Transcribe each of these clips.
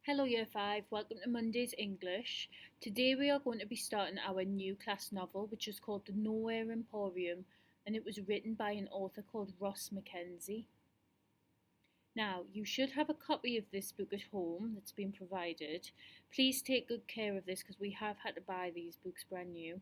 Hello Year 5, welcome to Monday's English. Today we are going to be starting our new class novel which is called The Nowhere Emporium and it was written by an author called Ross Mackenzie. Now you should have a copy of this book at home that's been provided. Please take good care of this because we have had to buy these books brand new.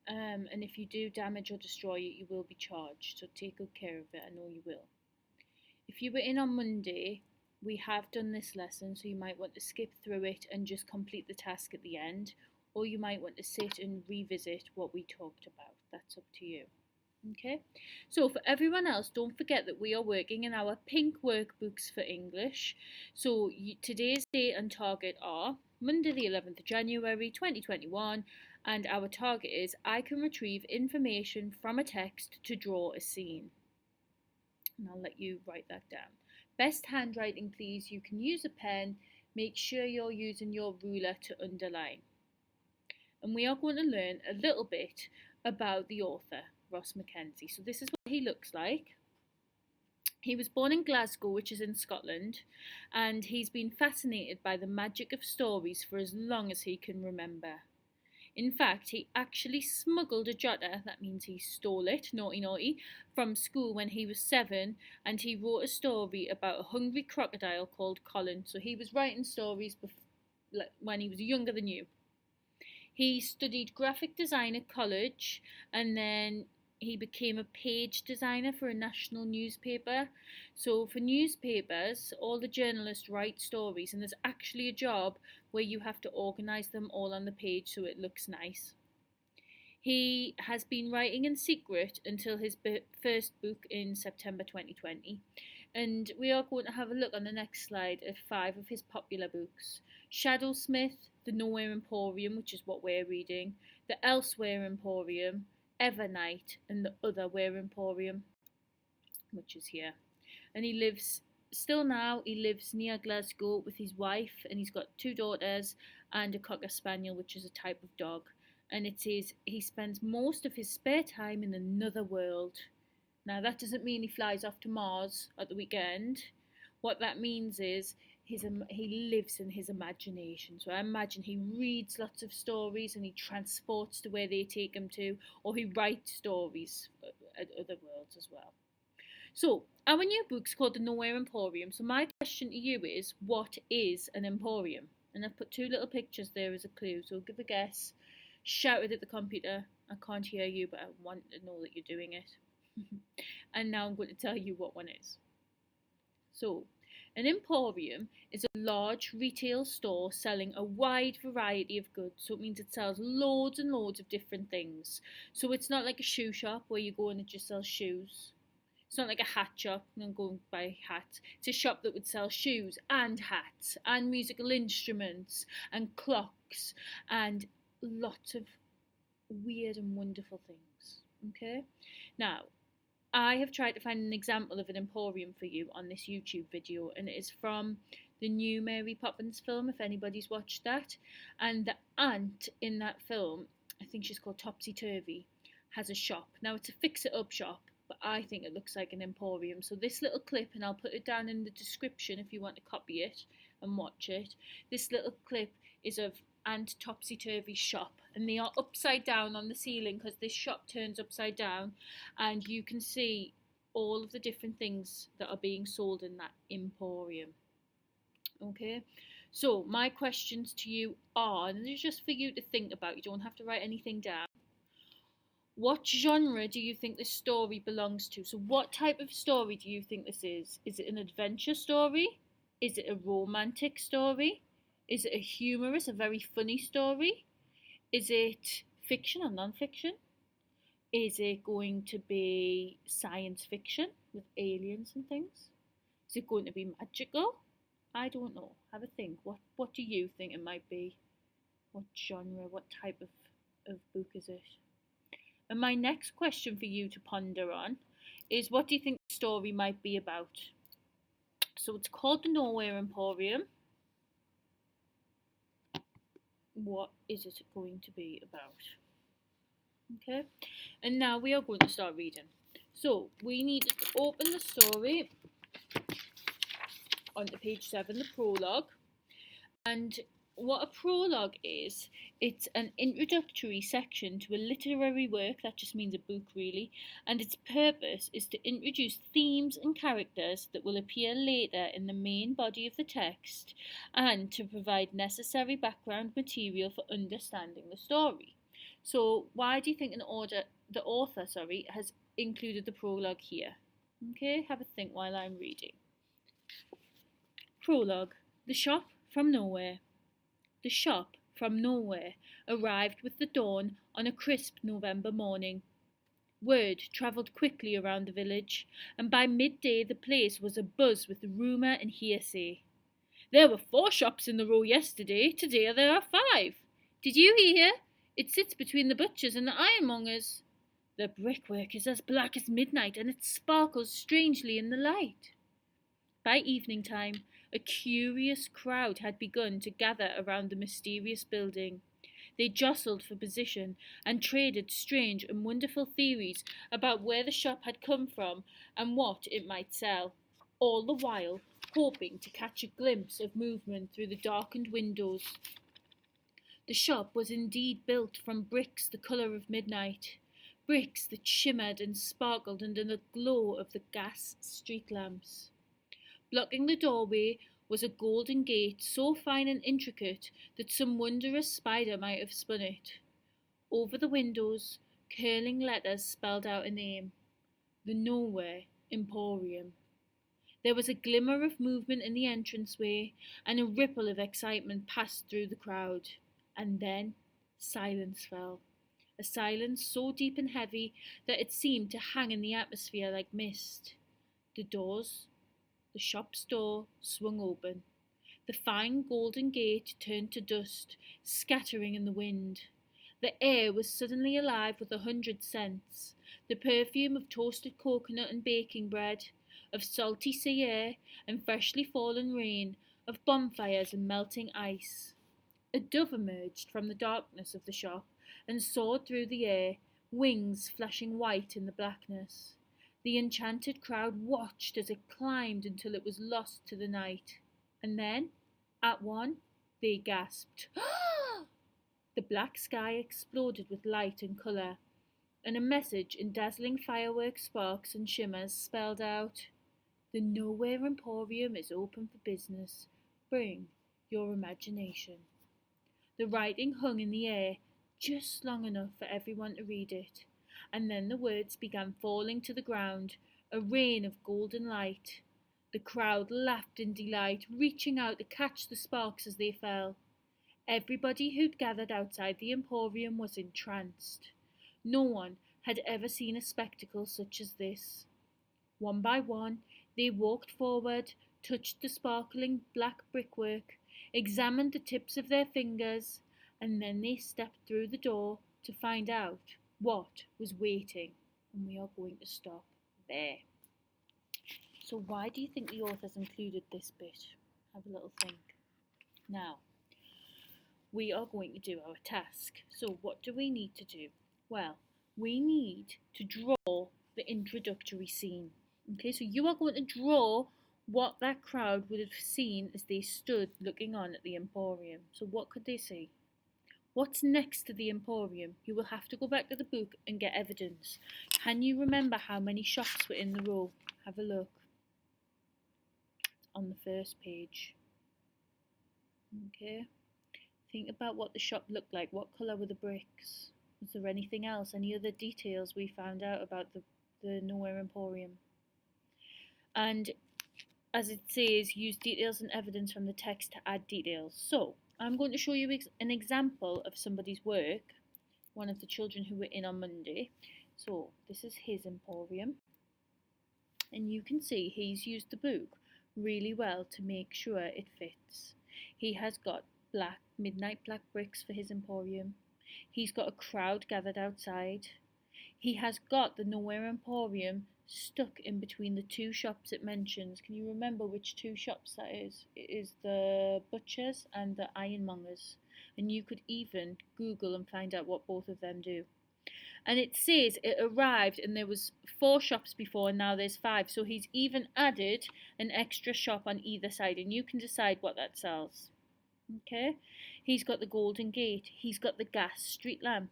And if you do damage or destroy it you will be charged, so take good care of it, I know you will. If you were in on Monday, we have done this lesson, so you might want to skip through it and just complete the task at the end, or you might want to sit and revisit what we talked about. That's up to you. Okay, so for everyone else, don't forget that we are working in our pink workbooks for English. So today's date and target are Monday the 11th of January 2021, and our target is I can retrieve information from a text to draw a scene. And I'll let you write that down. Best handwriting, please. You can use a pen. Make sure you're using your ruler to underline. And we are going to learn a little bit about the author, Ross Mackenzie. So this is what he looks like. He was born in Glasgow, which is in Scotland, and he's been fascinated by the magic of stories for as long as he can remember. In fact, he actually smuggled a jotter, that means he stole it, naughty naughty, from school when he was 7, and he wrote a story about a hungry crocodile called Colin. So he was writing stories when he was younger than you. He studied graphic design at college, and then he became a page designer for a national newspaper. So for newspapers, all the journalists write stories, and there's actually a job where you have to organise them all on the page so it looks nice. He has been writing in secret until his first book in September 2020. And we are going to have a look on the next slide at 5 of his popular books. Shadowsmith, The Nowhere Emporium, which is what we're reading, The Elsewhere Emporium, Evernight, and The Otherwhere Emporium, which is here. And he lives near Glasgow with his wife, and he's got 2 daughters and a cocker spaniel, which is a type of dog. And it says he spends most of his spare time in another world. Now that doesn't mean he flies off to Mars at the weekend. What that means is he lives in his imagination. So I imagine he reads lots of stories and he transports to where they take him to, or he writes stories at other worlds as well. So our new book's called The Nowhere Emporium. So my question to you is, what is an emporium? And I've put 2 little pictures there as a clue, so give a guess. Shout it at the computer. I can't hear you, but I want to know that you're doing it. And now I'm going to tell you what one is. So an emporium is a large retail store selling a wide variety of goods. So it means it sells loads and loads of different things. So it's not like a shoe shop where you go and it just sells shoes. It's not like a hat shop and go and buy hats. It's a shop that would sell shoes and hats and musical instruments and clocks and lots of weird and wonderful things. Okay? Now, I have tried to find an example of an emporium for you on this YouTube video, and it is from the new Mary Poppins film, if anybody's watched that. And the aunt in that film, I think she's called Topsy Turvy, has a shop. Now it's a fix-it-up shop, but I think it looks like an emporium. So this little clip, and I'll put it down in the description if you want to copy it and watch it. This little clip is of Aunt Topsy Turvy's shop, and they are upside down on the ceiling because this shop turns upside down, and you can see all of the different things that are being sold in that emporium. Okay, so my questions to you are, and these are just for you to think about, you don't have to write anything down. What genre do you think this story belongs to? So what type of story do you think this is? Is it an adventure story? Is it a romantic story? Is it a humorous, a very funny story? Is it fiction or non-fiction? Is it going to be science fiction with aliens and things? Is it going to be magical? I don't know. Have a think. What do you think it might be? What genre, what type of book is it? And my next question for you to ponder on is, what do you think the story might be about? So it's called The Nowhere Emporium. What is it going to be about? Okay, and now we are going to start reading. So we need to open the story onto page 7, the prologue, And what a prologue is, it's an introductory section to a literary work, that just means a book really, and its purpose is to introduce themes and characters that will appear later in the main body of the text and to provide necessary background material for understanding the story. So, why do you think the author has included the prologue here? Okay, have a think while I'm reading. Prologue. The shop from nowhere. The shop from nowhere arrived with the dawn on a crisp November morning. Word travelled quickly around the village, and by midday the place was abuzz with rumour and hearsay. There were 4 shops in the row yesterday, today there are 5. Did you hear? It sits between the butcher's and the ironmonger's. The brickwork is as black as midnight, and it sparkles strangely in the light. By evening time, a curious crowd had begun to gather around the mysterious building. They jostled for position and traded strange and wonderful theories about where the shop had come from and what it might sell, all the while hoping to catch a glimpse of movement through the darkened windows. The shop was indeed built from bricks the colour of midnight, bricks that shimmered and sparkled under the glow of the gas street lamps. Blocking the doorway was a golden gate so fine and intricate that some wondrous spider might have spun it. Over the windows, curling letters spelled out a name, the Nowhere Emporium. There was a glimmer of movement in the entranceway, and a ripple of excitement passed through the crowd. And then silence fell, a silence so deep and heavy that it seemed to hang in the atmosphere like mist. The shop's door swung open. The fine golden gate turned to dust, scattering in the wind. The air was suddenly alive with 100 scents, the perfume of toasted coconut and baking bread, of salty sea air and freshly fallen rain, of bonfires and melting ice. A dove emerged from the darkness of the shop and soared through the air, wings flashing white in the blackness. The enchanted crowd watched as it climbed until it was lost to the night. And then, at one, they gasped. The black sky exploded with light and colour, and a message in dazzling firework sparks and shimmers spelled out, "The Nowhere Emporium is open for business. Bring your imagination." The writing hung in the air just long enough for everyone to read it, and then the words began falling to the ground, a rain of golden light. The crowd laughed in delight, reaching out to catch the sparks as they fell. Everybody who'd gathered outside the Emporium was entranced. No one had ever seen a spectacle such as this. One by one, they walked forward, touched the sparkling black brickwork, examined the tips of their fingers, and then they stepped through the door to find out what was waiting. And we are going to stop there. So why do you think the authors included this bit? Have a little think. Now, we are going to do our task. So what do we need to do? Well, we need to draw the introductory scene. Okay, so you are going to draw what that crowd would have seen as they stood looking on at the Emporium. So what could they see? What's next to the Emporium? You will have to go back to the book and get evidence. Can you remember how many shops were in the row? Have a look. On the first page. Okay. Think about what the shop looked like. What colour were the bricks? Was there anything else? Any other details we found out about the Nowhere Emporium? And as it says, use details and evidence from the text to add details. So, I'm going to show you an example of somebody's work, one of the children who were in on Monday. So, this is his Emporium. And you can see he's used the book really well to make sure it fits. He has got midnight black bricks for his Emporium. He's got a crowd gathered outside. He has got the Nowhere Emporium stuck in between the 2 shops it mentions. Can you remember which 2 shops that is? It is the butcher's and the ironmonger's. And you could even Google and find out what both of them do. And it says it arrived and there was 4 shops before and now there's 5. So he's even added an extra shop on either side and you can decide what that sells. Okay, he's got the Golden Gate, he's got the gas street lamp,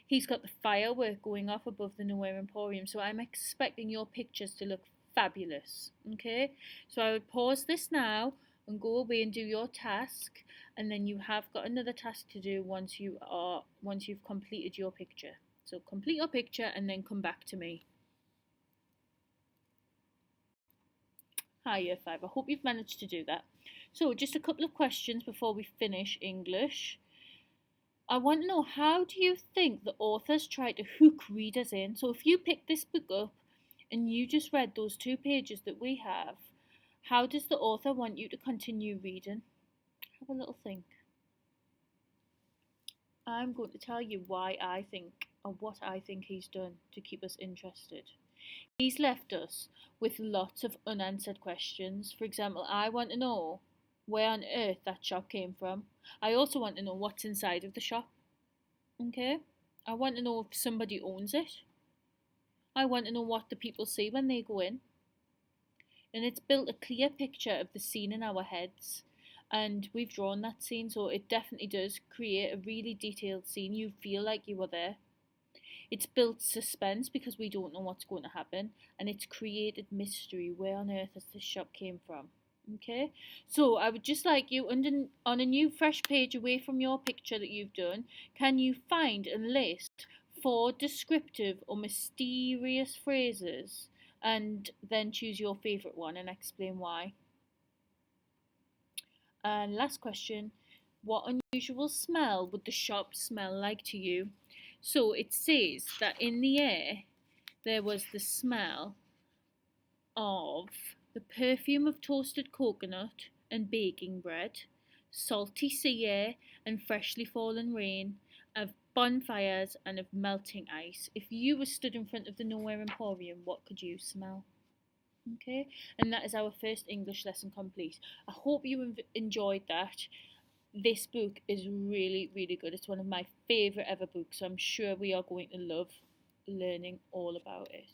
he's got the firework going off above the Nowhere Emporium. So I'm expecting your pictures to look fabulous. Okay, so I would pause this now and go away and do your task, and then you have got another task to do once you've completed your picture. So complete your picture and then come back to me. Hi, Year 5. I hope you've managed to do that. So, just a couple of questions before we finish English. I want to know, how do you think the authors try to hook readers in? So, if you pick this book up and you just read those 2 pages that we have, how does the author want you to continue reading? Have a little think. I'm going to tell you why I think, or what I think he's done to keep us interested. He's left us with lots of unanswered questions. For example, I want to know where on earth that shop came from. I also want to know what's inside of the shop. Okay? I want to know if somebody owns it. I want to know what the people see when they go in. And it's built a clear picture of the scene in our heads. And we've drawn that scene, so it definitely does create a really detailed scene. You feel like you were there. It's built suspense because we don't know what's going to happen, and it's created mystery. Where on earth has this shop came from? Okay, so I would just like you, on a new fresh page away from your picture that you've done, can you find and list 4 descriptive or mysterious phrases, and then choose your favourite one and explain why. And last question, what unusual smell would the shop smell like to you? So it says that in the air there was the smell of the perfume of toasted coconut and baking bread, salty sea air and freshly fallen rain, of bonfires and of melting ice. If you were stood in front of the Nowhere Emporium, what could you smell? Okay, and that is our first English lesson complete. I hope you enjoyed that. This book is really, really good. It's one of my favourite ever books, so I'm sure we are going to love learning all about it.